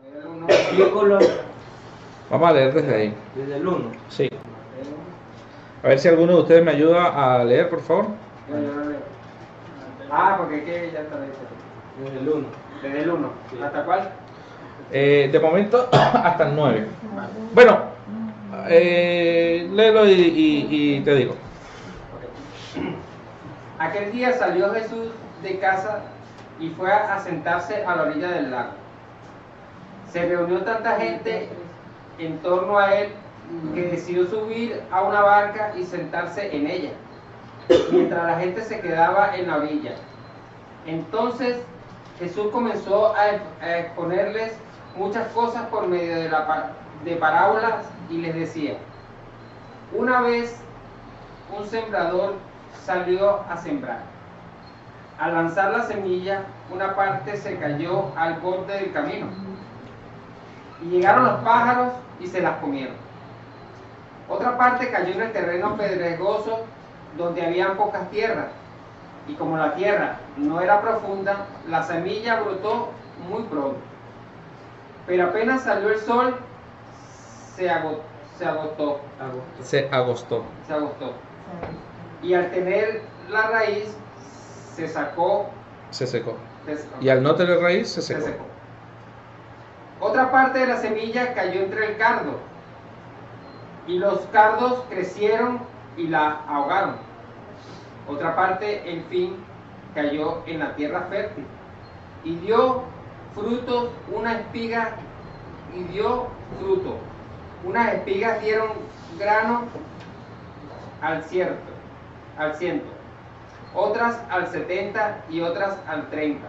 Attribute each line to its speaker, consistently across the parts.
Speaker 1: Desde el 1, versículo,
Speaker 2: Vamos a leer desde ahí.
Speaker 1: desde el 1.
Speaker 2: Sí. A ver si alguno de ustedes me ayuda a leer, por favor.
Speaker 1: Porque es que ya está desde el 1. Desde el 1.
Speaker 2: Sí.
Speaker 1: ¿Hasta cuál?
Speaker 2: De momento hasta el 9. Bueno, léelo y te digo.
Speaker 1: Aquel día salió Jesús de casa y fue a sentarse a la orilla del lago. Se reunió tanta gente en torno a él que decidió subir a una barca y sentarse en ella, mientras la gente se quedaba en la orilla. Entonces Jesús comenzó a exponerles muchas cosas por medio de parábolas y les decía: una vez un sembrador salió a sembrar. Al lanzar la semilla, una parte se cayó al borde del camino y llegaron los pájaros y se las comieron. Otra parte cayó en el terreno pedregoso donde había pocas tierras, y como la tierra no era profunda, la semilla brotó muy pronto. Pero apenas salió el sol, se agostó. Y al tener la raíz, se secó.
Speaker 2: Y al no tener raíz, se secó.
Speaker 1: Otra parte de la semilla cayó entre el cardo, y los cardos crecieron y la ahogaron. Otra parte, en fin, cayó en la tierra fértil y dio frutos, unas espigas dieron grano al ciento, otras al 70 y otras al 30.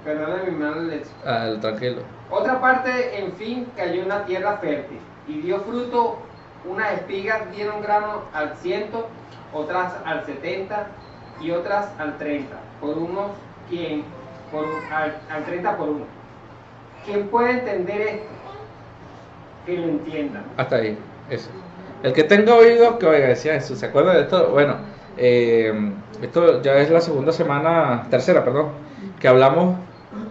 Speaker 1: Perdón mi mala leche.
Speaker 2: Tranquilo.
Speaker 1: Otra parte, en fin, cayó en la tierra fértil y dio fruto. Unas espigas dieron grano al 100, otras al 70 y otras al 30. Al 30 por uno. ¿Quién puede entender esto? Que lo entienda.
Speaker 2: Hasta ahí, eso. El que tenga oídos, que oiga, decía Jesús. ¿Se acuerda de esto? Bueno, esto ya es la tercera, que hablamos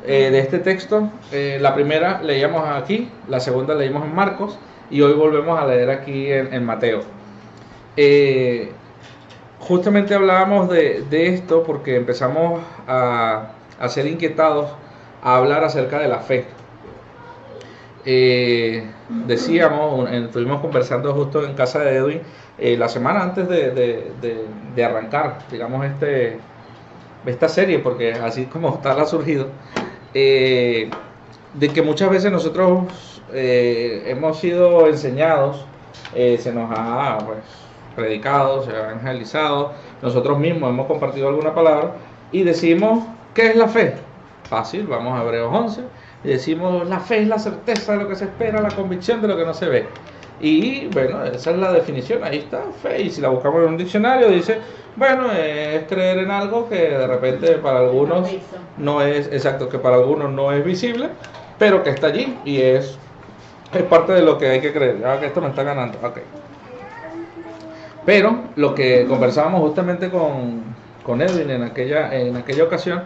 Speaker 2: de este texto. La primera leíamos aquí, la segunda leímos en Marcos, y hoy volvemos a leer aquí en Mateo. Justamente hablábamos de esto porque empezamos a ser inquietados a hablar acerca de la fe. Estuvimos conversando justo en casa de Edwin la semana antes de arrancar, digamos, esta serie, porque así como tal ha surgido, de que muchas veces nosotros hemos sido enseñados, se nos ha predicado, se ha evangelizado, nosotros mismos hemos compartido alguna palabra y decimos: ¿qué es la fe? Fácil, vamos a Hebreos 11 y decimos: la fe es la certeza de lo que se espera, la convicción de lo que no se ve. Y bueno, esa es la definición, ahí está, fe. Y si la buscamos en un diccionario, dice: bueno, es creer en algo que de repente para algunos no es exacto, que para algunos no es visible, pero que está allí y es parte de lo que hay que creer. Ya que esto me está ganando, ok. Pero lo que conversábamos justamente con Edwin en aquella ocasión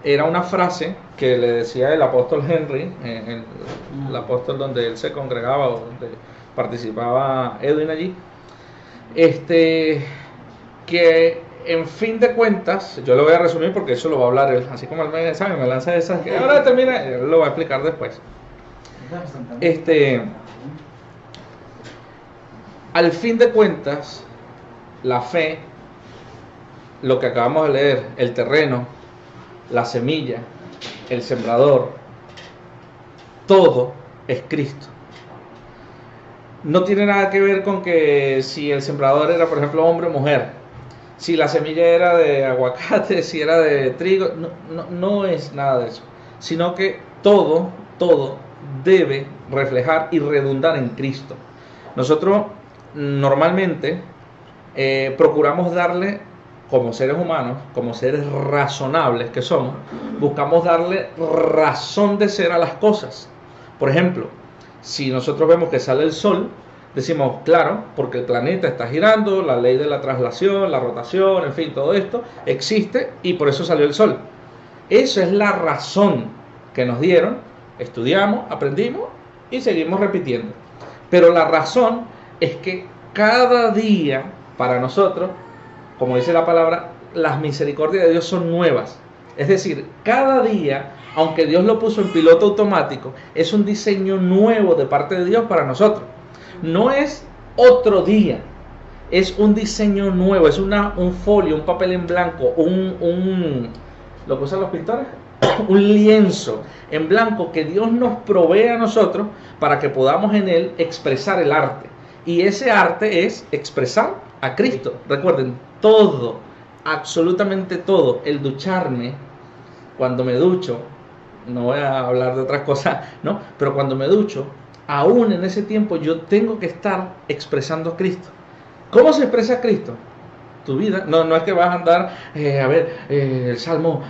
Speaker 2: era una frase que le decía el apóstol Henry, el apóstol donde él se congregaba, o donde participaba Edwin allí, que en fin de cuentas, yo lo voy a resumir porque eso lo va a hablar él, así como él me lanza esas, que ahora termina, él lo va a explicar después. Al fin de cuentas, la fe, lo que acabamos de leer, el terreno, la semilla, el sembrador, todo es Cristo. No tiene nada que ver con que si el sembrador era, por ejemplo, hombre o mujer, si la semilla era de aguacate, si era de trigo, no es nada de eso, sino que todo debe reflejar y redundar en Cristo. Nosotros normalmente procuramos darle, como seres humanos, como seres razonables que somos, buscamos darle razón de ser a las cosas. Por ejemplo, si nosotros vemos que sale el sol, decimos: claro, porque el planeta está girando, la ley de la traslación, la rotación, en fin, todo esto existe y por eso salió el sol. Eso es la razón que nos dieron, estudiamos, aprendimos y seguimos repitiendo. Pero la razón es que cada día para nosotros, como dice la palabra, las misericordias de Dios son nuevas. Es decir, cada día, aunque Dios lo puso en piloto automático, es un diseño nuevo de parte de Dios para nosotros. No es otro día, es un diseño nuevo, es un folio, un papel en blanco, lo que usan los pintores, un lienzo en blanco que Dios nos provee a nosotros para que podamos en él expresar el arte. Y ese arte es expresar a Cristo. Recuerden, todo, absolutamente todo, el ducharme, cuando me ducho, no voy a hablar de otras cosas, ¿no? Pero cuando me ducho, aún en ese tiempo yo tengo que estar expresando a Cristo. ¿Cómo se expresa a Cristo? Tu vida. No es que vas a andar, el Salmo,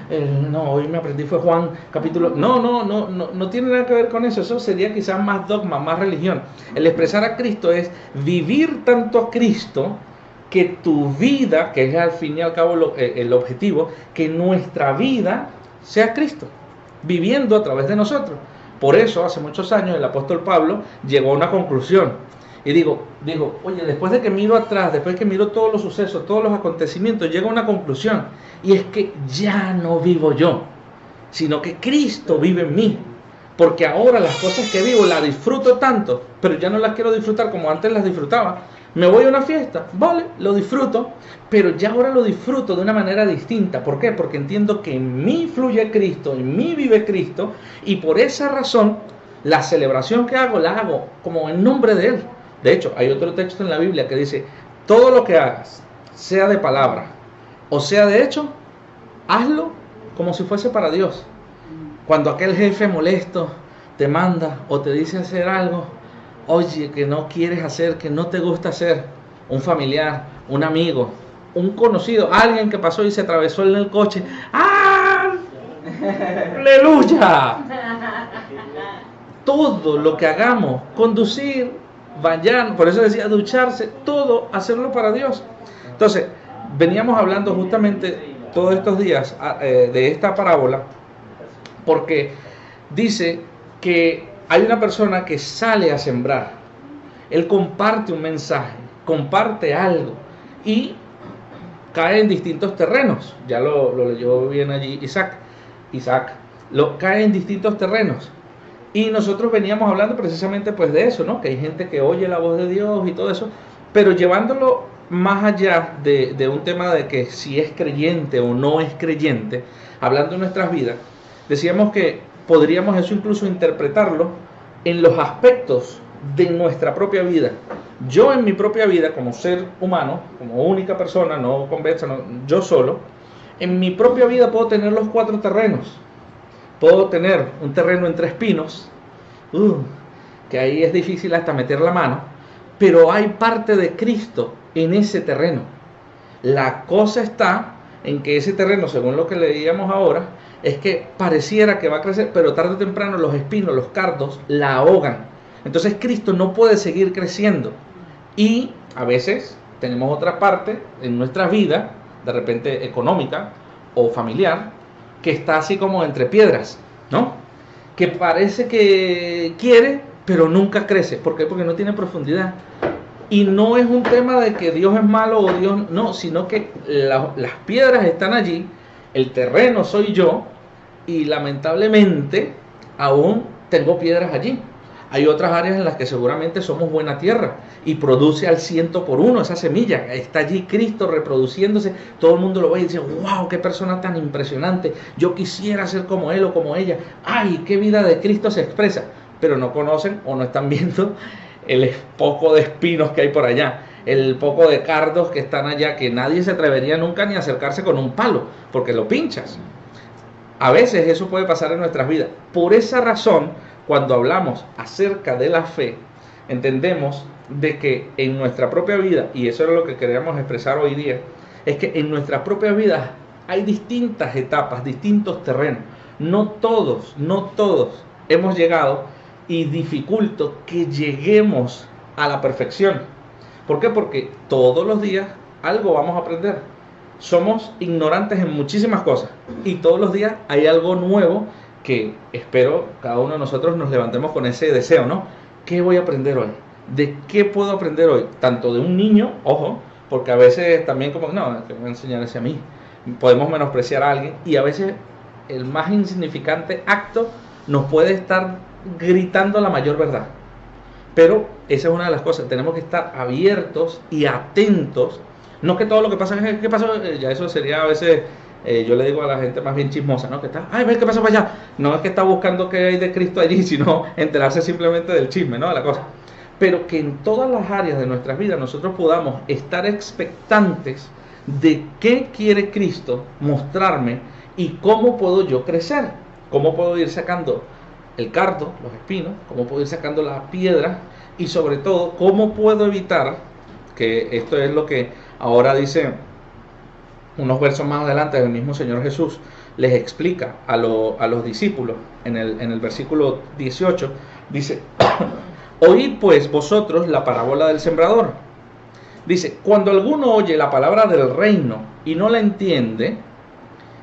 Speaker 2: no, hoy me aprendí fue Juan, capítulo. No tiene nada que ver con eso. Eso sería quizás más dogma, más religión. El expresar a Cristo es vivir tanto a Cristo que tu vida, que es al fin y al cabo el objetivo, que nuestra vida sea Cristo, viviendo a través de nosotros. Por eso, hace muchos años, el apóstol Pablo llegó a una conclusión. Y digo, oye, después de que miro atrás, después de que miro todos los sucesos, todos los acontecimientos, llego a una conclusión. Y es que ya no vivo yo, sino que Cristo vive en mí. Porque ahora las cosas que vivo las disfruto tanto, pero ya no las quiero disfrutar como antes las disfrutaba. Me voy a una fiesta, vale, lo disfruto, pero ya ahora lo disfruto de una manera distinta. ¿Por qué? Porque entiendo que en mí fluye Cristo, en mí vive Cristo, y por esa razón la celebración que hago, la hago como en nombre de Él. De hecho, hay otro texto en la Biblia que dice, todo lo que hagas, sea de palabra o sea de hecho, hazlo como si fuese para Dios. Cuando aquel jefe molesto te manda o te dice hacer algo, oye, que no quieres hacer, que no te gusta hacer, un familiar, un amigo, un conocido, alguien que pasó y se atravesó en el coche, ¡ah! ¡Aleluya! Todo lo que hagamos, conducir, vayan, por eso decía ducharse, todo hacerlo para Dios. Entonces, veníamos hablando justamente todos estos días de esta parábola, porque dice que hay una persona que sale a sembrar, él comparte un mensaje, comparte algo y cae en distintos terrenos. Ya lo leyó bien allí Isaac, cae en distintos terrenos. Y nosotros veníamos hablando precisamente pues de eso, ¿no? Que hay gente que oye la voz de Dios y todo eso, pero llevándolo más allá de un tema de que si es creyente o no es creyente, hablando de nuestras vidas, decíamos que podríamos eso incluso interpretarlo en los aspectos de nuestra propia vida. Yo en mi propia vida, como ser humano, como única persona, no conversa, yo solo, en mi propia vida puedo tener los 4 terrenos. Puedo tener un terreno entre espinos, que ahí es difícil hasta meter la mano, pero hay parte de Cristo en ese terreno. La cosa está en que ese terreno, según lo que leíamos ahora, es que pareciera que va a crecer, pero tarde o temprano los espinos, los cardos, la ahogan. Entonces Cristo no puede seguir creciendo. Y a veces tenemos otra parte en nuestra vida, de repente económica o familiar, que está así como entre piedras, ¿no? Que parece que quiere, pero nunca crece. ¿Por qué? Porque no tiene profundidad. Y no es un tema de que Dios es malo o Dios no, sino que las piedras están allí, el terreno soy yo, y lamentablemente aún tengo piedras allí. Hay otras áreas en las que seguramente somos buena tierra y produce al 100% esa semilla. Está allí Cristo reproduciéndose. Todo el mundo lo ve y dice, wow, qué persona tan impresionante. Yo quisiera ser como él o como ella. Ay, qué vida de Cristo se expresa. Pero no conocen o no están viendo el poco de espinos que hay por allá. El poco de cardos que están allá, que nadie se atrevería nunca ni a acercarse con un palo, porque lo pinchas. A veces eso puede pasar en nuestras vidas. Por esa razón, cuando hablamos acerca de la fe, entendemos de que en nuestra propia vida, y eso es lo que queríamos expresar hoy día, es que en nuestra propia vida hay distintas etapas, distintos terrenos. No todos hemos llegado, y dificulto que lleguemos a la perfección. ¿Por qué? Porque todos los días algo vamos a aprender. Somos ignorantes en muchísimas cosas y todos los días hay algo nuevo que espero cada uno de nosotros nos levantemos con ese deseo, ¿no? ¿Qué voy a aprender hoy? ¿De qué puedo aprender hoy? Tanto de un niño, ojo, porque a veces también como, no, que me voy a enseñar ese a mí. Podemos menospreciar a alguien y a veces el más insignificante acto nos puede estar gritando la mayor verdad. Pero esa es una de las cosas, tenemos que estar abiertos y atentos. No que todo lo que pasa es, ¿qué pasó? Ya eso sería a veces, yo le digo a la gente más bien chismosa, ¿no? Que está, ay, ve, ¿qué pasó para allá? No es que está buscando qué hay de Cristo allí, sino enterarse simplemente del chisme, ¿no? De la cosa. Pero que en todas las áreas de nuestras vidas nosotros podamos estar expectantes de qué quiere Cristo mostrarme y cómo puedo yo crecer, cómo puedo ir sacando el cardo, los espinos, cómo puedo ir sacando la piedra y sobre todo cómo puedo evitar, que esto es lo que ahora dice unos versos más adelante el mismo Señor Jesús les explica a los discípulos en el versículo 18, dice, oíd pues vosotros la parábola del sembrador. Dice, cuando alguno oye la palabra del reino y no la entiende,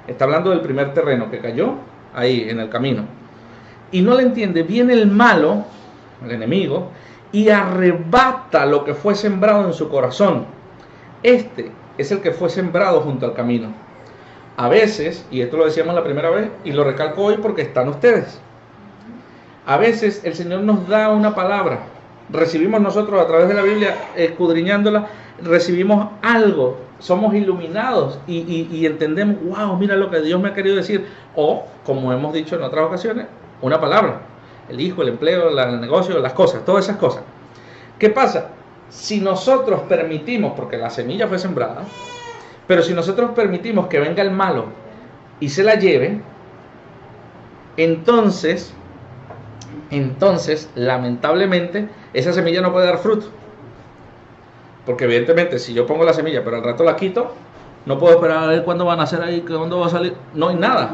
Speaker 2: está hablando del primer terreno que cayó ahí en el camino, y no la entiende, viene el malo, el enemigo, y arrebata lo que fue sembrado en su corazón. Este es el que fue sembrado junto al camino. A veces, y esto lo decíamos la primera vez, y lo recalco hoy porque están ustedes, a veces el Señor nos da una palabra, recibimos nosotros a través de la Biblia, escudriñándola, recibimos algo, somos iluminados y entendemos, wow, mira lo que Dios me ha querido decir, o como hemos dicho en otras ocasiones, una palabra, el hijo, el empleo, el negocio, las cosas, todas esas cosas. ¿Qué pasa? Si nosotros permitimos, porque la semilla fue sembrada, pero si nosotros permitimos que venga el malo y se la lleve, entonces lamentablemente esa semilla no puede dar fruto, porque evidentemente si yo pongo la semilla pero al rato la quito, no puedo esperar a ver cuándo van a nacer ahí, cuándo va a salir, no hay nada.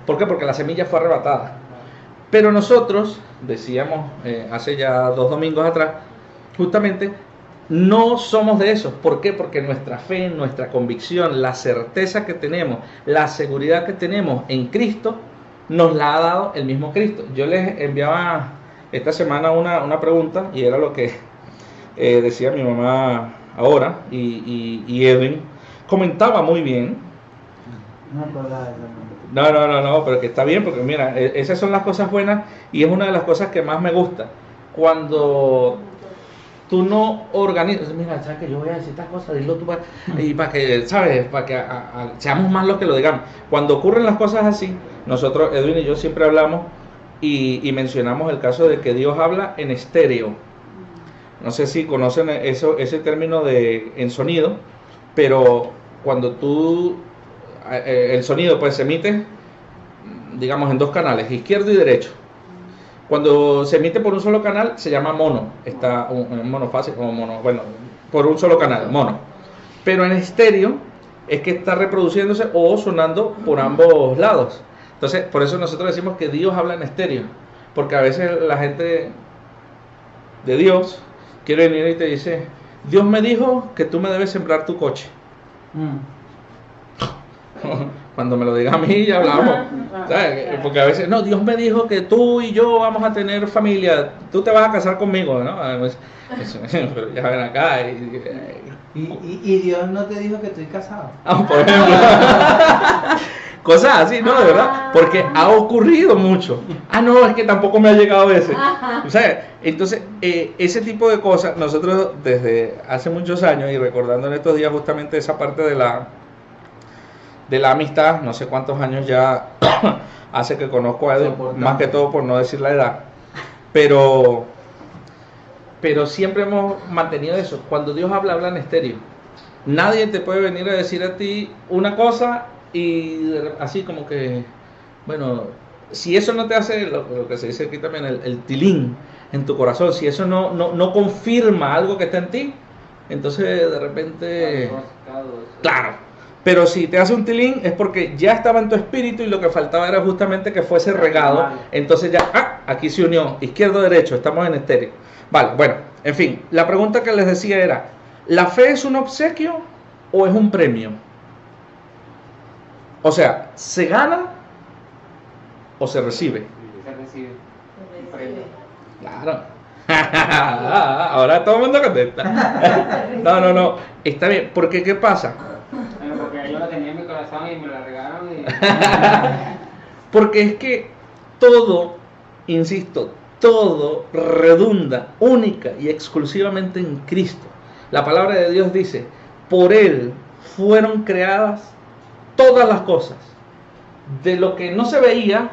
Speaker 2: ¿Por qué? Porque la semilla fue arrebatada. Pero nosotros decíamos hace ya 2 domingos atrás, justamente no somos de esos. ¿Por qué? Porque nuestra fe, nuestra convicción, la certeza que tenemos, la seguridad que tenemos en Cristo, nos la ha dado el mismo Cristo. Yo les enviaba esta semana una pregunta y era lo que decía mi mamá ahora y Edwin comentaba muy bien.
Speaker 3: No acordaba de eso.
Speaker 2: No, pero que está bien porque mira, esas son las cosas buenas y es una de las cosas que más me gusta. Cuando tú no organizas, mira, sabes que yo voy a decir estas cosas, dilo tú y para que, ¿sabes? Para que seamos más los que lo digamos. Cuando ocurren las cosas así, nosotros, Edwin y yo siempre hablamos y mencionamos el caso de que Dios habla en estéreo. No sé si conocen ese término en sonido, pero cuando el sonido pues se emite, digamos, en 2 canales, izquierdo y derecho. Cuando se emite por un solo canal se llama mono, está un monofásico como mono, bueno, por un solo canal, mono. Pero en estéreo es que está reproduciéndose o sonando por ambos lados. Entonces, por eso nosotros decimos que Dios habla en estéreo, porque a veces la gente de Dios quiere venir y te dice, Dios me dijo que tú me debes sembrar tu coche. Cuando me lo diga a mí ya hablamos, ¿sabes? Porque a veces, no, Dios me dijo que tú y yo vamos a tener familia, tú te vas a casar conmigo, ¿no? Pero ya ven acá.
Speaker 3: ¿Y Dios no te dijo que estoy casado?
Speaker 2: Por ejemplo. Cosas así, ¿no? De verdad, porque ha ocurrido mucho. No, es que tampoco me ha llegado ese. O sea, entonces, ese tipo de cosas, nosotros desde hace muchos años, y recordando en estos días justamente esa parte de la amistad, no sé cuántos años ya hace que conozco a Edwin, más que todo por no decir la edad, pero siempre hemos mantenido eso. Cuando Dios habla en estéreo. Nadie te puede venir a decir a ti una cosa y así como que, bueno, si eso no te hace lo que se dice aquí también, el tilín en tu corazón, si eso no confirma algo que está en ti, entonces de repente, claro, pero si te hace un tilín es porque ya estaba en tu espíritu y lo que faltaba era justamente que fuese regado, entonces ya, aquí se unió, izquierdo, derecho, estamos en estéreo. Vale, bueno, en fin, la pregunta que les decía era, ¿la fe es un obsequio o es un premio? O sea, ¿se gana o se recibe?
Speaker 1: Se recibe. Premio.
Speaker 2: Claro. Ahora todo el mundo contesta. No. Está bien. Porque ¿qué pasa?
Speaker 1: Bueno, porque yo la tenía en mi corazón y me la regalaron y...
Speaker 2: Porque es que todo, insisto, todo redunda única y exclusivamente en Cristo. La palabra de Dios dice, por Él fueron creadas todas las cosas. De lo que no se veía,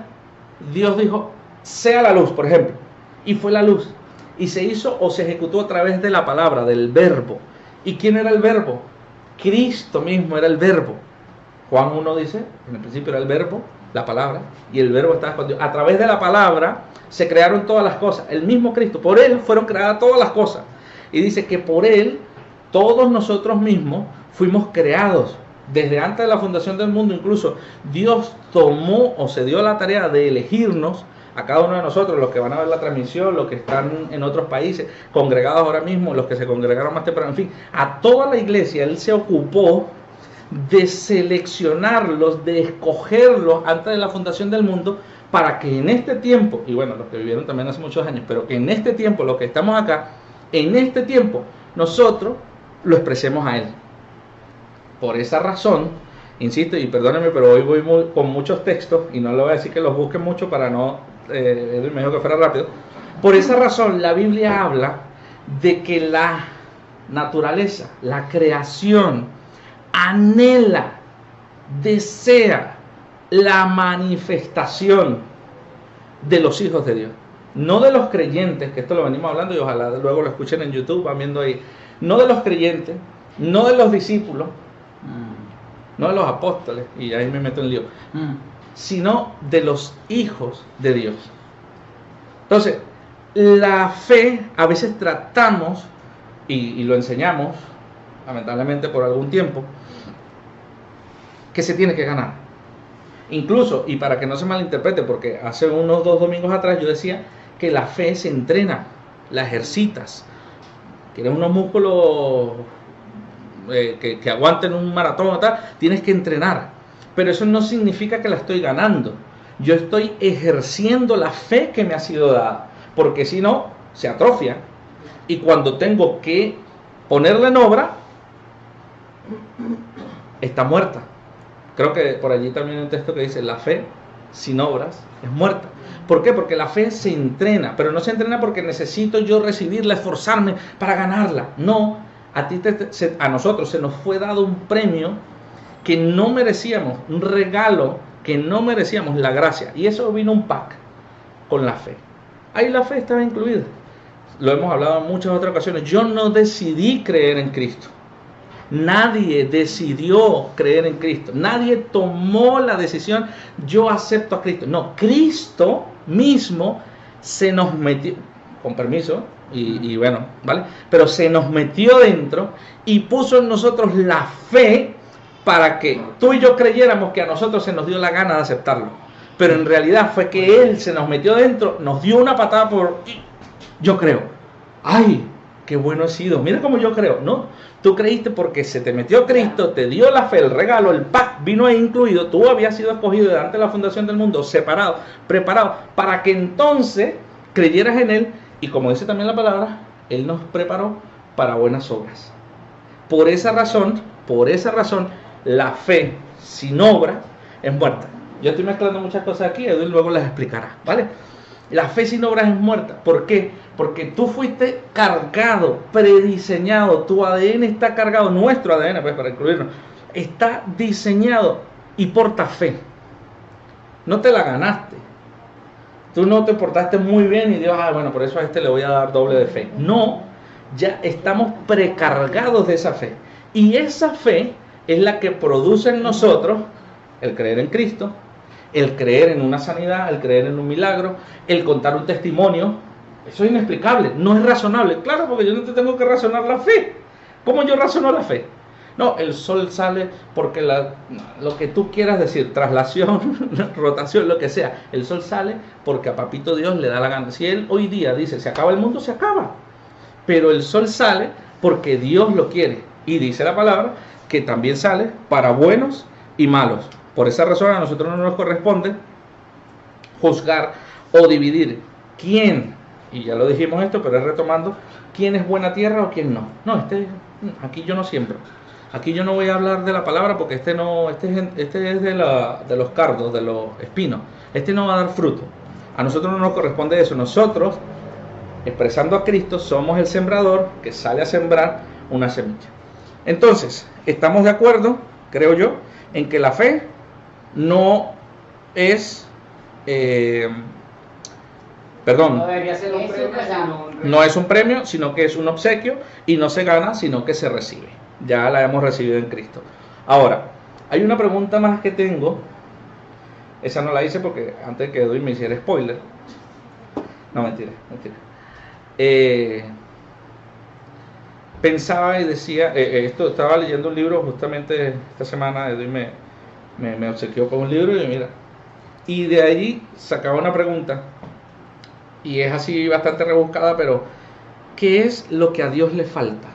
Speaker 2: Dios dijo, sea la luz, por ejemplo. Y fue la luz. Y se hizo o se ejecutó a través de la palabra, del verbo. ¿Y quién era el verbo? Cristo mismo era el verbo. Juan 1 dice, en el principio era el verbo, la palabra, y el verbo estaba escondido. A través de la palabra se crearon todas las cosas. El mismo Cristo, por Él fueron creadas todas las cosas. Y dice que por Él, todos nosotros mismos fuimos creados. Desde antes de la fundación del mundo, incluso Dios tomó o se dio la tarea de elegirnos a cada uno de nosotros, los que van a ver la transmisión, los que están en otros países, congregados ahora mismo, los que se congregaron más temprano, en fin, a toda la iglesia. Él se ocupó de seleccionarlos, de escogerlos antes de la fundación del mundo, para que en este tiempo, y bueno, los que vivieron también hace muchos años, pero que en este tiempo, los que estamos acá, en este tiempo, nosotros lo expresemos a Él. Por esa razón, insisto, y perdónenme, pero hoy voy con muchos textos, y no le voy a decir que los busquen mucho para no, es mejor que fuera rápido. Por esa razón, la Biblia habla de que la naturaleza, la creación, anhela, desea la manifestación de los hijos de Dios. No de los creyentes, que esto lo venimos hablando y ojalá luego lo escuchen en YouTube, van viendo ahí. No de los creyentes, no de los discípulos, no de los apóstoles, y ahí me meto en lío, sino de los hijos de Dios. Entonces, la fe a veces tratamos, y lo enseñamos, lamentablemente por algún tiempo, que se tiene que ganar. Incluso, y para que no se malinterprete, porque hace unos 2 domingos atrás yo decía que la fe se entrena, la ejercitas. Quieres unos músculos que aguanten un maratón o tal, tienes que entrenar. Pero eso no significa que la estoy ganando. Yo estoy ejerciendo la fe que me ha sido dada, porque si no, se atrofia. Y cuando tengo que ponerla en obra, está muerta. Creo que por allí también hay un texto que dice, la fe sin obras es muerta. ¿Por qué? Porque la fe se entrena, pero no se entrena porque necesito yo recibirla, esforzarme para ganarla. No, a nosotros se nos fue dado un premio que no merecíamos, un regalo que no merecíamos, la gracia. Y eso vino un pack con la fe. Ahí la fe estaba incluida. Lo hemos hablado en muchas otras ocasiones. Yo no decidí creer en Cristo. Nadie decidió creer en Cristo. Nadie tomó la decisión, yo acepto a Cristo. No, Cristo mismo se nos metió, con permiso, y bueno, ¿vale? Pero se nos metió dentro y puso en nosotros la fe para que tú y yo creyéramos que a nosotros se nos dio la gana de aceptarlo. Pero en realidad fue que Él se nos metió dentro, nos dio una patada por... Yo creo. ¡Ay! ¡Qué bueno he sido! Mira cómo yo creo. No, tú creíste porque se te metió Cristo, te dio la fe, el regalo, el pack vino ahí incluido. Tú habías sido escogido delante de la fundación del mundo, separado, preparado, para que entonces creyeras en Él. Y como dice también la palabra, Él nos preparó para buenas obras. Por esa razón, la fe sin obra es muerta. Yo estoy mezclando muchas cosas aquí, Edwin luego las explicará, ¿vale? La fe sin obras es muerta. ¿Por qué? Porque tú fuiste cargado, prediseñado, tu ADN está cargado, nuestro ADN, pues para incluirnos, está diseñado y porta fe. No te la ganaste. Tú no te portaste muy bien y Dios, bueno, por eso a este le voy a dar doble de fe. No, ya estamos precargados de esa fe. Y esa fe es la que produce en nosotros el creer en Cristo, el creer en una sanidad, el creer en un milagro, el contar un testimonio. Eso es inexplicable, no es razonable. Claro, porque yo no te tengo que razonar la fe. ¿Cómo yo razono la fe? No, el sol sale porque lo que tú quieras decir, traslación, rotación, lo que sea. El sol sale porque a Papito Dios le da la gana. Si Él hoy día dice, se acaba el mundo, se acaba. Pero el sol sale porque Dios lo quiere. Y dice la palabra que también sale para buenos y malos. Por esa razón a nosotros no nos corresponde juzgar o dividir quién, y ya lo dijimos esto, pero es retomando, quién es buena tierra o quién no. No, aquí yo no siembro. Aquí yo no voy a hablar de la palabra porque este es de los cardos, de los espinos. Este no va a dar fruto. A nosotros no nos corresponde eso. Nosotros, expresando a Cristo, somos el sembrador que sale a sembrar una semilla. Entonces, estamos de acuerdo, creo yo, en que la fe no es...
Speaker 1: No debería ser un premio, sino un
Speaker 2: no es un premio, sino que es un obsequio, y no se gana, sino que se recibe. Ya la hemos recibido en Cristo. Ahora, hay una pregunta más que tengo. Esa no la hice porque antes que Edwin me hiciera spoiler. No, mentira. Pensaba y decía, estaba leyendo un libro justamente esta semana. Edwin me obsequió con un libro y mira. Y de allí sacaba una pregunta. Y es así bastante rebuscada, pero ¿qué es lo que a Dios le falta?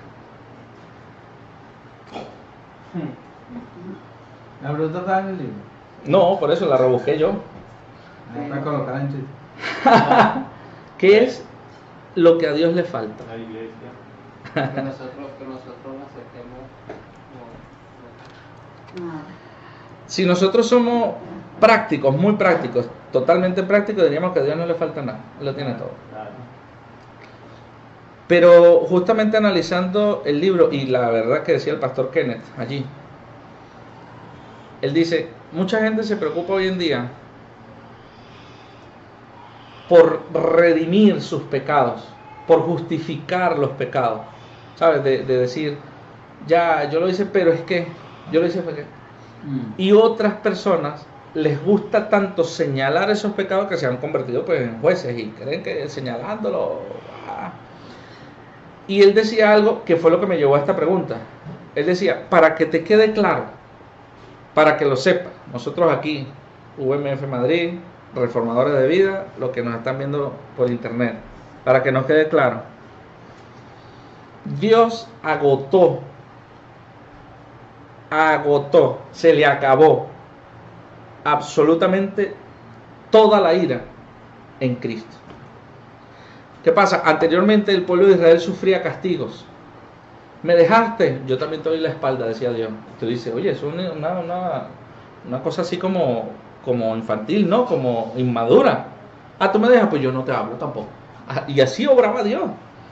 Speaker 3: La pregunta está en el libro.
Speaker 2: No, por eso la rebusqué yo.
Speaker 3: Para colocar en Twitter.
Speaker 2: ¿Qué es lo que a Dios le falta?
Speaker 4: La iglesia.
Speaker 1: que nosotros aceptemos.
Speaker 2: Si nosotros somos prácticos, muy prácticos, totalmente prácticos, diríamos que a Dios no le falta nada, Él lo tiene todo.
Speaker 4: Claro.
Speaker 2: Pero justamente analizando el libro, y la verdad que decía el pastor Kenneth allí, él dice, mucha gente se preocupa hoy en día por redimir sus pecados, por justificar los pecados, ¿sabes? De decir, ya, yo lo hice, pero es que, yo lo hice porque... Y otras personas les gusta tanto señalar esos pecados que se han convertido pues en jueces y creen que señalándolo... Y él decía algo que fue lo que me llevó a esta pregunta. Él decía, para que te quede claro, para que lo sepas, nosotros aquí, UMF Madrid, Reformadores de Vida, los que nos están viendo por internet, para que nos quede claro, Dios agotó, se le acabó absolutamente toda la ira en Cristo. ¿Qué pasa? Anteriormente el pueblo de Israel sufría castigos. Me dejaste, yo también te doy la espalda, decía Dios. Tú dices, oye, es una cosa así como infantil, ¿no? Como inmadura. Ah, tú me dejas, pues yo no te hablo tampoco. Y así obraba Dios.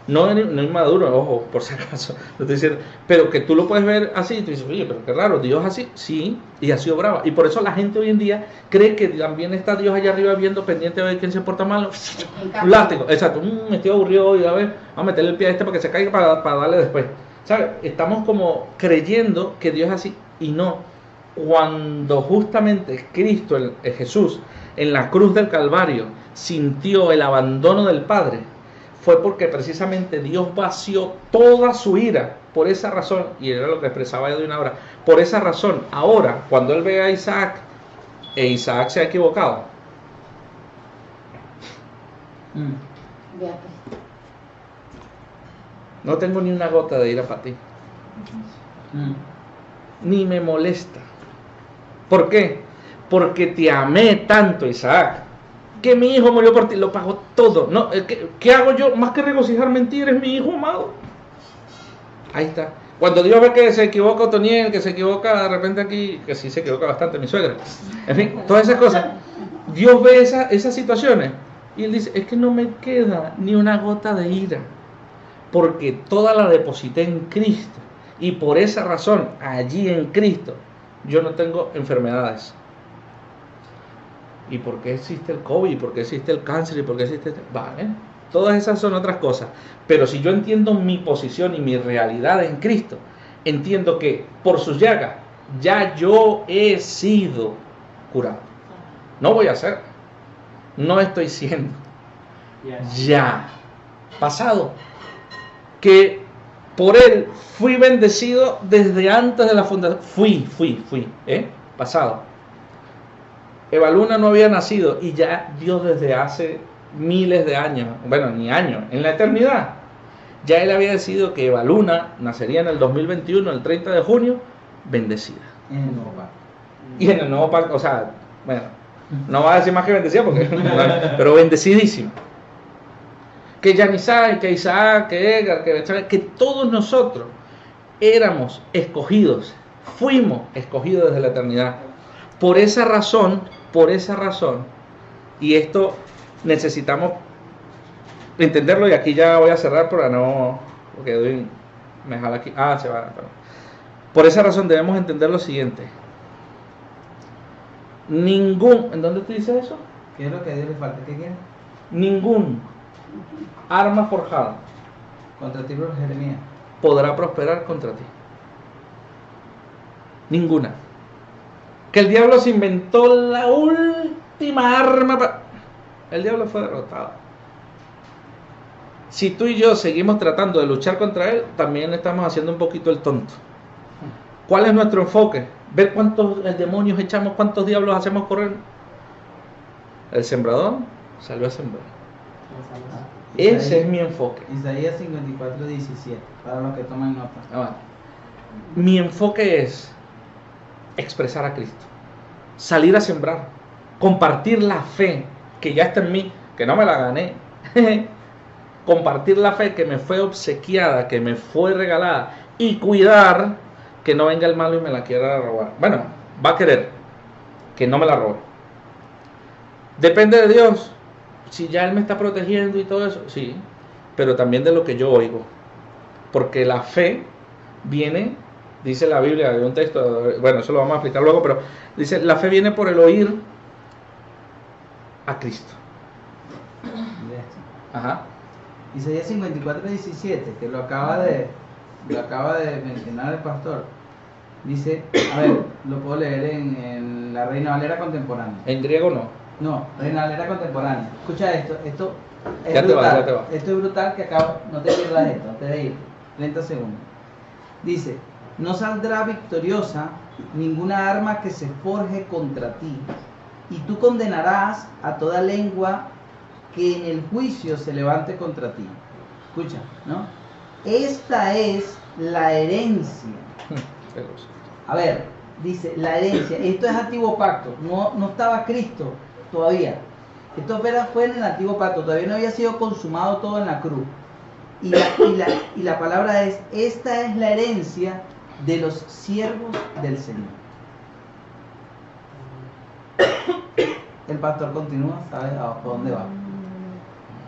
Speaker 2: No inmaduro, ojo, por si acaso. No estoy diciendo, pero que tú lo puedes ver así y tú dices, oye, pero qué raro, Dios así, sí, y así obraba. Y por eso la gente hoy en día cree que también está Dios allá arriba viendo, pendiente de ver quién se porta mal. Un látigo, exacto, me estoy aburrido hoy, a ver, vamos a meterle el pie a este para que se caiga para darle después. ¿Sabes? Estamos como creyendo que Dios es así y no. Cuando justamente Cristo, Jesús, en la cruz del Calvario, sintió el abandono del Padre, fue porque precisamente Dios vació toda su ira. Por esa razón, y era lo que expresaba Edwin ahora, por esa razón, ahora, cuando él ve a Isaac, e Isaac se ha equivocado, no tengo ni una gota de ira para ti, ni me molesta. ¿Por qué? Porque te amé tanto, Isaac, que mi hijo murió por ti, lo pagó todo. No, ¿qué hago yo? Más que regocijarme en ti, eres mi hijo amado. Ahí está. Cuando Dios ve que se equivoca Otoniel, que se equivoca de repente aquí, que sí se equivoca bastante mi suegra, en fin, todas esas cosas, Dios ve esas situaciones y Él dice, es que no me queda ni una gota de ira, porque toda la deposité en Cristo, y por esa razón, allí en Cristo, yo no tengo enfermedades. ¿Y por qué existe el COVID? ¿Y por qué existe el cáncer? ¿Y por qué existe...? Vale, todas esas son otras cosas. Pero si yo entiendo mi posición y mi realidad en Cristo, entiendo que por sus llagas ya yo he sido curado. No voy a ser. No estoy siendo. Ya. Pasado. Que por Él fui bendecido desde antes de la fundación. Fui. Pasado. Eva Luna no había nacido y ya Dios desde hace miles de años, bueno, ni años, en la eternidad, ya Él había decidido que Eva Luna nacería en el 2021, el 30 de junio, bendecida.
Speaker 3: En el nuevo pacto.
Speaker 2: Y en el nuevo pacto, o sea, bueno, No va a decir más que bendecida porque pero bendecidísimo. Que Yanisai, que Isaac, que Edgar, que todos nosotros éramos escogidos, fuimos escogidos desde la eternidad. Por esa razón, y esto necesitamos entenderlo, y aquí ya voy a cerrar para no, porque Edwin me jala aquí, se va. Por esa razón debemos entender lo siguiente. ¿En dónde tú dices eso?
Speaker 3: ¿Qué es lo que a Dios le falta? ¿Qué quiere?
Speaker 2: Ningún arma forjada
Speaker 3: Contra ti, por Jeremías.
Speaker 2: podrá prosperar contra ti. Ninguna. Que el diablo se inventó la última arma. El diablo fue derrotado. Si tú y yo seguimos tratando de luchar contra él, también estamos haciendo un poquito el tonto. ¿Cuál es nuestro enfoque? Ver cuántos demonios echamos, cuántos diablos hacemos correr. El sembrador salió a sembrar. Ese es mi enfoque.
Speaker 3: Isaías 54:17, para los que toman nota.
Speaker 2: Mi enfoque es expresar a Cristo, salir a sembrar, compartir la fe que ya está en mí, que no me la gané, compartir la fe que me fue obsequiada, que me fue regalada, y cuidar que no venga el malo y me la quiera robar. Bueno, va a querer que no me la robe. Depende de Dios. Si ya Él me está protegiendo y todo eso, sí, pero también de lo que yo oigo. Porque la fe viene, dice la Biblia, hay un texto, bueno, eso lo vamos a explicar luego, pero dice, la fe viene por el oír a Cristo. Ajá.
Speaker 3: Isaías 54:17, que lo acaba de mencionar el pastor. Dice, a ver, lo puedo leer en la Reina Valera contemporánea.
Speaker 2: En griego no.
Speaker 3: No, Reina Valera contemporánea. Escucha esto es
Speaker 2: Ya te
Speaker 3: brutal.
Speaker 2: va, ya te va.
Speaker 3: Esto es brutal que acabo, no te pierdas esto, antes de ir, 30 segundos. Dice, no saldrá victoriosa ninguna arma que se forje contra ti, y tú condenarás a toda lengua que en el juicio se levante contra ti. Escucha, ¿no? Esta es la herencia. A ver, dice, la herencia, esto es antiguo pacto, no estaba Cristo todavía. Esto fue en el antiguo pacto, todavía no había sido consumado todo en la cruz. Y la palabra es, esta es la herencia de los siervos del Señor. El pastor continúa, ¿sabes a dónde va?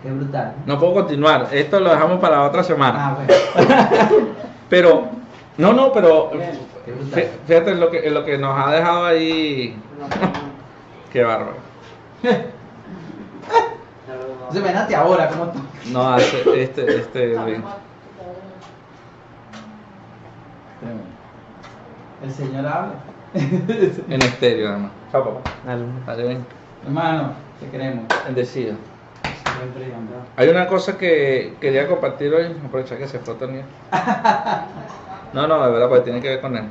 Speaker 3: Qué brutal.
Speaker 2: No puedo continuar, esto lo dejamos para la otra semana.
Speaker 3: Bueno.
Speaker 2: Pero, pero
Speaker 3: Qué brutal.
Speaker 2: fíjate en lo que nos ha dejado ahí. Qué bárbaro.
Speaker 3: Entonces, venate ahora, ¿cómo tú?
Speaker 2: No hace bien.
Speaker 3: El Señor habla.
Speaker 2: En estéreo además. Chao, papá. Dale, ven.
Speaker 3: Hermano, te queremos.
Speaker 2: Bendecido.
Speaker 3: Siempre y honrado.
Speaker 2: Hay una cosa que quería compartir hoy, aprovechar que se fue Tony. No, de verdad, porque tiene que ver con él.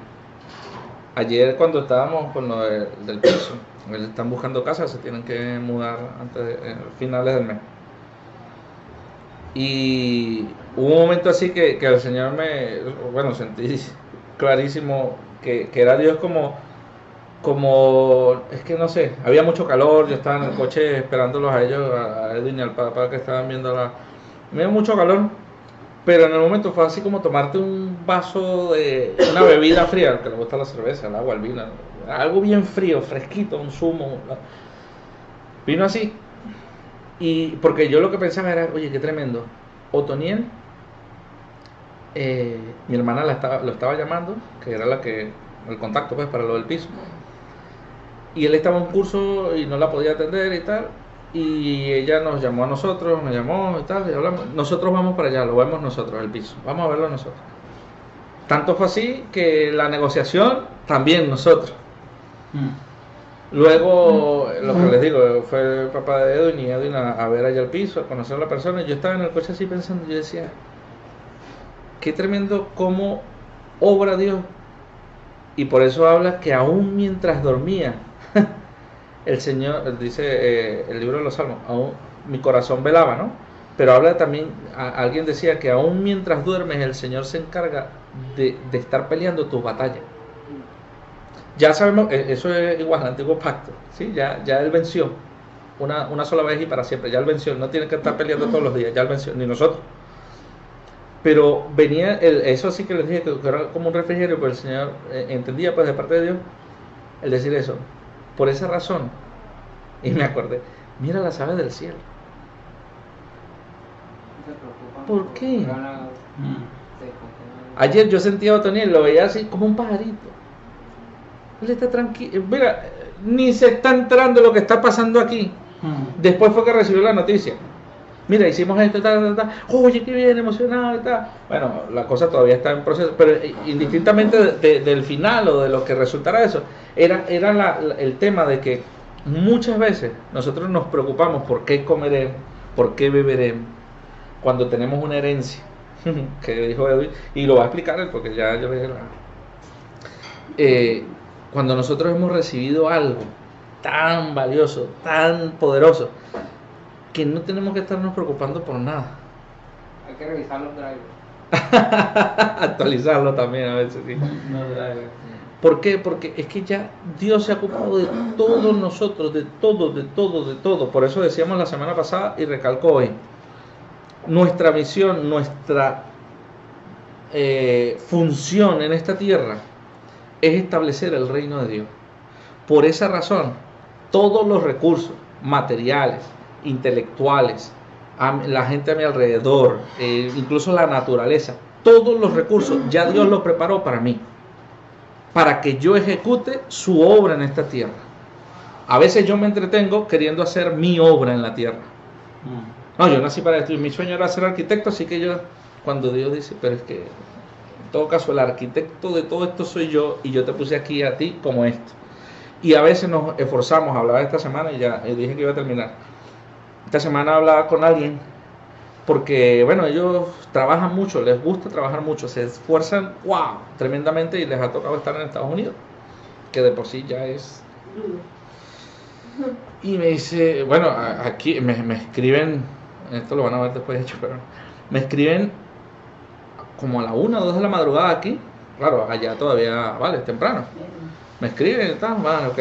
Speaker 2: Ayer cuando estábamos con lo del piso, están buscando casa, se tienen que mudar antes de finales del mes. Y hubo un momento así que el Señor sentí clarísimo que era Dios como, es que no sé, había mucho calor, yo estaba en el coche esperándolos a ellos, a Edwin y al papá que estaban viendo me dio mucho calor, pero en el momento fue así como tomarte un vaso de una bebida fría, al que le gusta la cerveza, el agua, el vino, algo bien frío, fresquito, un zumo, vino así. Y porque yo lo que pensaba era, oye, qué tremendo, Otoniel, mi hermana lo estaba llamando, que era el contacto pues para lo del piso, y él estaba en un curso y no la podía atender y tal, y ella nos llamó a nosotros, me llamó y tal, y hablamos, nosotros vamos para allá, lo vemos nosotros, el piso, vamos a verlo nosotros. Tanto fue así que la negociación también nosotros. Luego, lo que les digo, fue el papá de Edwin y Edwin a ver allá el piso, a conocer a la persona, y yo estaba en el coche así pensando, yo decía, qué tremendo cómo obra Dios. Y por eso habla que aún mientras dormía, el Señor, dice el libro de los Salmos, aún mi corazón velaba, ¿no? Pero habla también, alguien decía que aún mientras duermes, el Señor se encarga de estar peleando tus batallas. Ya sabemos, eso es igual al antiguo pacto, ¿sí? Ya Él venció una sola vez y para siempre, ya Él venció, no tiene que estar peleando todos los días, ya Él venció, ni nosotros. Pero venía, eso sí que les dije que era como un refrigerio, pero el Señor entendía pues de parte de Dios el decir eso. Por esa razón, y me acordé, mira las aves del cielo.
Speaker 1: No se preocupan
Speaker 2: ¿Por qué?
Speaker 1: ganar seco.
Speaker 2: Ayer yo sentía a Otoniel, lo veía así como un pajarito. Él está tranquilo. Mira, ni se está enterando de lo que está pasando aquí. Después fue que recibió la noticia. Mira, hicimos esto, tal. Oye, qué bien, emocionado y tal. Bueno, la cosa todavía está en proceso, pero indistintamente del final o de lo que resultara eso, era el tema de que muchas veces nosotros nos preocupamos por qué comeremos, por qué beberemos, cuando tenemos una herencia, que dijo Edwin, y lo va a explicar él, porque ya yo le dije cuando nosotros hemos recibido algo tan valioso, tan poderoso, que no tenemos que estarnos preocupando por nada.
Speaker 1: Hay que revisar los drivers.
Speaker 2: Actualizarlo también a veces, sí.
Speaker 3: No, drivers.
Speaker 2: ¿Por qué? Porque es que ya Dios se ha ocupado de todos nosotros, de todo. Por eso decíamos la semana pasada y recalco hoy, nuestra misión, nuestra función en esta tierra es establecer el reino de Dios. Por esa razón, todos los recursos materiales, intelectuales, la gente a mi alrededor, incluso la naturaleza, todos los recursos ya Dios los preparó para mí, para que yo ejecute su obra en esta tierra. A veces yo me entretengo queriendo hacer mi obra en la tierra. No, yo nací para esto y mi sueño era ser arquitecto, así que yo, cuando Dios dice, pero es que en todo caso el arquitecto de todo esto soy yo y yo te puse aquí a ti como esto. Y a veces nos esforzamos, hablaba esta semana y ya dije que iba a terminar. Esta semana hablaba con alguien porque, bueno, ellos trabajan mucho, les gusta trabajar mucho, se esfuerzan, wow, tremendamente y les ha tocado estar en Estados Unidos, que de por sí ya es... Y me dice, bueno, aquí me escriben, esto lo van a ver después de hecho, pero me escriben como a la 1 o 2 de la madrugada aquí, claro, allá todavía, vale, es temprano. Me escriben y tal, bueno, ok.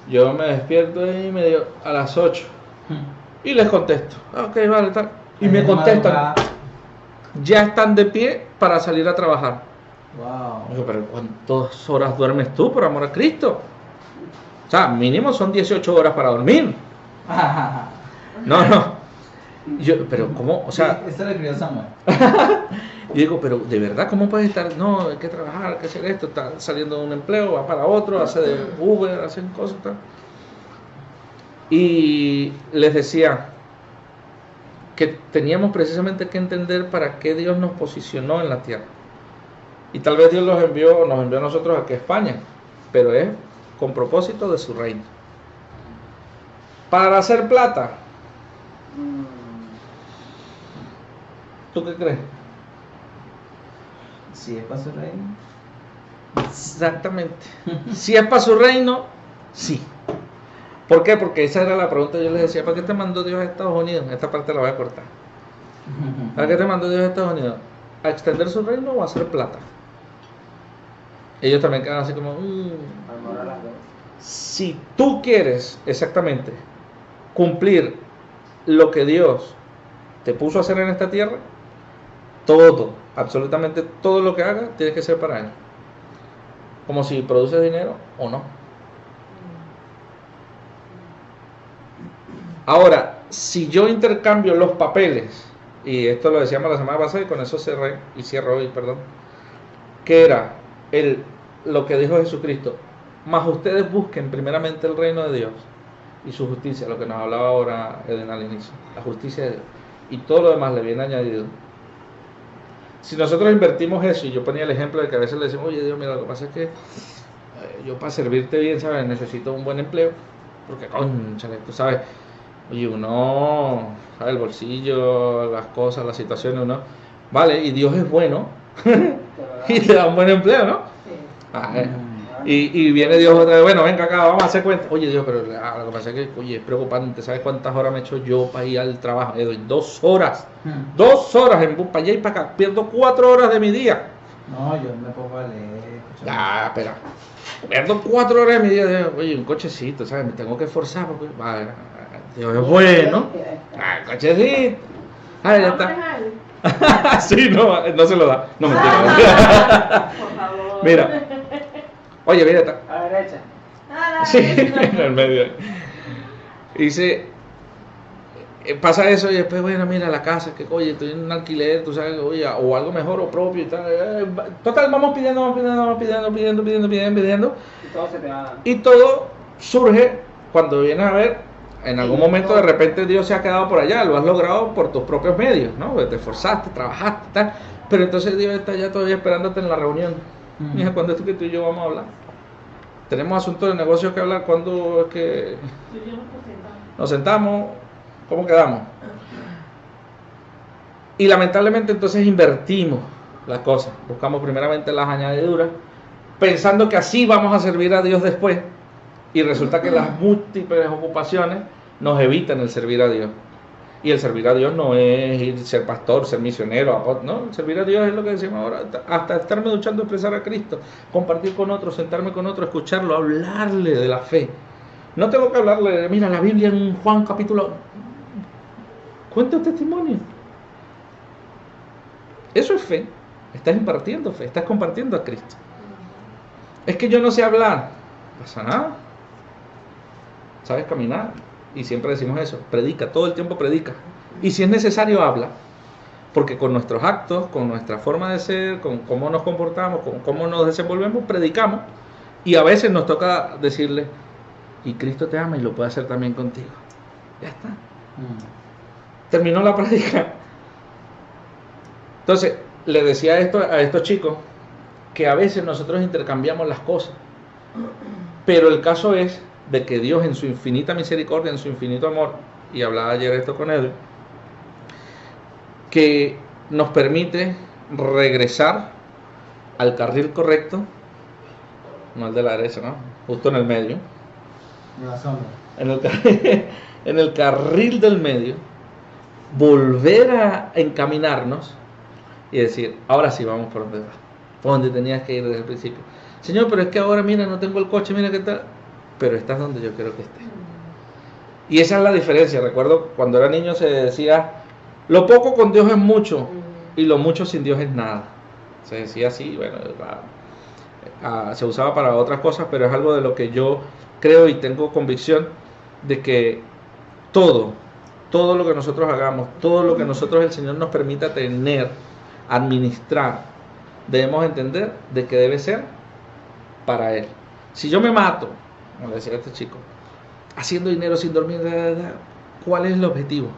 Speaker 2: Yo me despierto y medio a las 8 y les contesto, ok, vale, tal. Y me contestan, ya están de pie para salir a trabajar.
Speaker 3: Wow.
Speaker 2: Digo, pero ¿cuántas horas duermes tú, por amor a Cristo? O sea, mínimo son 18 horas para dormir. No. Yo, pero ¿cómo? O sea...
Speaker 3: Eso le escribió Samuel.
Speaker 2: Yo digo, pero ¿de verdad cómo puedes estar? No, hay que trabajar, hay que hacer esto, está saliendo de un empleo, va para otro, hace de Uber, hacen cosas, tal. Y les decía que teníamos precisamente que entender para qué Dios nos posicionó en la tierra. Y tal vez Dios nos envió a nosotros aquí a España, pero es con propósito de su reino. Para hacer plata. ¿Tú qué crees?
Speaker 3: Si es para su reino.
Speaker 2: Exactamente. Si es para su reino, sí. ¿Por qué? Porque esa era la pregunta que yo les decía. ¿Para qué te mandó Dios a Estados Unidos? Esta parte la voy a cortar. ¿Para qué te mandó Dios a Estados Unidos? ¿A extender su reino o a hacer plata? Ellos también quedan así como...
Speaker 1: Amor a las dos.
Speaker 2: Si tú quieres exactamente cumplir lo que Dios te puso a hacer en esta tierra, todo, absolutamente todo lo que hagas tiene que ser para Él. Como si produces dinero o no. Ahora, si yo intercambio los papeles, y esto lo decíamos la semana pasada y con eso cerré y cierro hoy, perdón, que era lo que dijo Jesucristo, más ustedes busquen primeramente el reino de Dios y su justicia, lo que nos hablaba ahora Eden al inicio, la justicia de Dios, y todo lo demás le viene añadido. Si nosotros invertimos eso, y yo ponía el ejemplo de que a veces le decimos, oye Dios, mira, lo que pasa es que yo para servirte bien, ¿sabes? Necesito un buen empleo, porque cónchale, tú sabes, oye, uno, ¿sabes? El bolsillo, las cosas, las situaciones, uno, vale, y Dios es bueno, y te da un buen empleo, ¿no? Y viene Dios otra vez, bueno, venga acá, vamos a hacer cuenta. Oye Dios, pero lo que pasa es que, oye, es preocupante, ¿sabes cuántas horas me he hecho yo para ir al trabajo? 2 horas, 2 horas para allá y para acá, pierdo 4 horas de mi día.
Speaker 3: No, yo me pongo a leer.
Speaker 2: Ah, espera. pierdo 4 horas de mi día, oye, un cochecito, ¿sabes? Me tengo que esforzar porque, Dios es bueno, cochecito, ya está. Sí, no se lo da, no mentira.
Speaker 4: Por favor.
Speaker 2: Mira, oye, mira, está.
Speaker 1: A la derecha.
Speaker 2: Sí, en el medio. Y dice, pasa eso y después, bueno, mira la casa, que oye, estoy en un alquiler, tú sabes, oye, o algo mejor o propio y tal. Total, vamos pidiendo.
Speaker 1: Y todo se te va.
Speaker 2: Y todo surge cuando vienes a ver, en algún momento de repente Dios se ha quedado por allá, lo has logrado por tus propios medios, ¿no? Te esforzaste, trabajaste, tal. Pero entonces Dios está ya todavía esperándote en la reunión. Mija, ¿cuándo es que tú y yo vamos a hablar? Tenemos asuntos de negocio que hablar, ¿cuándo es que nos sentamos? ¿Cómo quedamos? Y lamentablemente entonces invertimos las cosas, buscamos primeramente las añadiduras, pensando que así vamos a servir a Dios después, y resulta que las múltiples ocupaciones nos evitan el servir a Dios. Y el servir a Dios no es ir ser pastor, ser misionero, apóstol, no, el servir a Dios es lo que decimos ahora, hasta estarme duchando, expresar a Cristo, compartir con otros, sentarme con otros, escucharlo, hablarle de la fe. No tengo que hablarle, mira la Biblia en Juan capítulo, cuenta testimonio. Eso es fe, estás impartiendo fe, estás compartiendo a Cristo. Es que yo no sé hablar, no pasa nada, sabes caminar. Y siempre decimos eso, predica, todo el tiempo predica. Y si es necesario, habla. Porque con nuestros actos, con nuestra forma de ser, con cómo nos comportamos, con cómo nos desenvolvemos, predicamos. Y a veces nos toca decirle, y Cristo te ama y lo puede hacer también contigo. Ya está. Terminó la prédica. Entonces, le decía esto a estos chicos, que a veces nosotros intercambiamos las cosas. Pero el caso es de que Dios en su infinita misericordia, en su infinito amor, y hablaba ayer esto con Edwin, que nos permite regresar al carril correcto, no al de la derecha, ¿no? Justo en el medio,
Speaker 3: En la sombra.
Speaker 2: en el carril del medio, volver a encaminarnos y decir, ahora sí vamos por donde vas, por donde tenías que ir desde el principio. Señor, pero es que ahora mira, no tengo el coche, mira qué tal, pero estás donde yo quiero que estés. Y esa es la diferencia. Recuerdo cuando era niño se decía, lo poco con Dios es mucho y lo mucho sin Dios es nada. Se decía así, bueno, se usaba para otras cosas, pero es algo de lo que yo creo y tengo convicción de que todo lo que nosotros hagamos, todo lo que nosotros el Señor nos permita tener, administrar, debemos entender de que debe ser para Él. Si yo me mato, como decía este chico, haciendo dinero sin dormir, ¿cuál es el objetivo?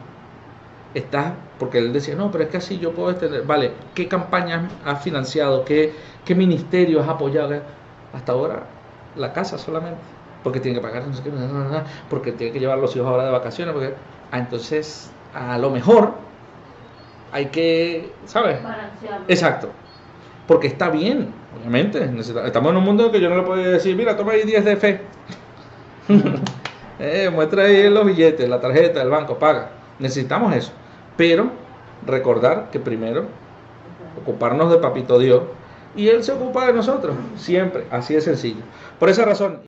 Speaker 2: Porque él decía, no, pero es que así yo puedo extender. Vale, ¿qué campañas has financiado? ¿Qué ministerio has apoyado? Hasta ahora, la casa solamente, porque tiene que pagar, no sé qué, porque tiene que llevar a los hijos ahora de vacaciones, entonces, a lo mejor hay que, ¿sabes?
Speaker 4: Balancearlo.
Speaker 2: Exacto. Porque está bien, obviamente. Estamos en un mundo que yo no le puedo decir, mira, toma ahí 10 de fe. Muestra ahí los billetes, la tarjeta, el banco, paga. Necesitamos eso. Pero recordar que primero ocuparnos de Papito Dios y Él se ocupa de nosotros. Siempre, así de sencillo. Por esa razón.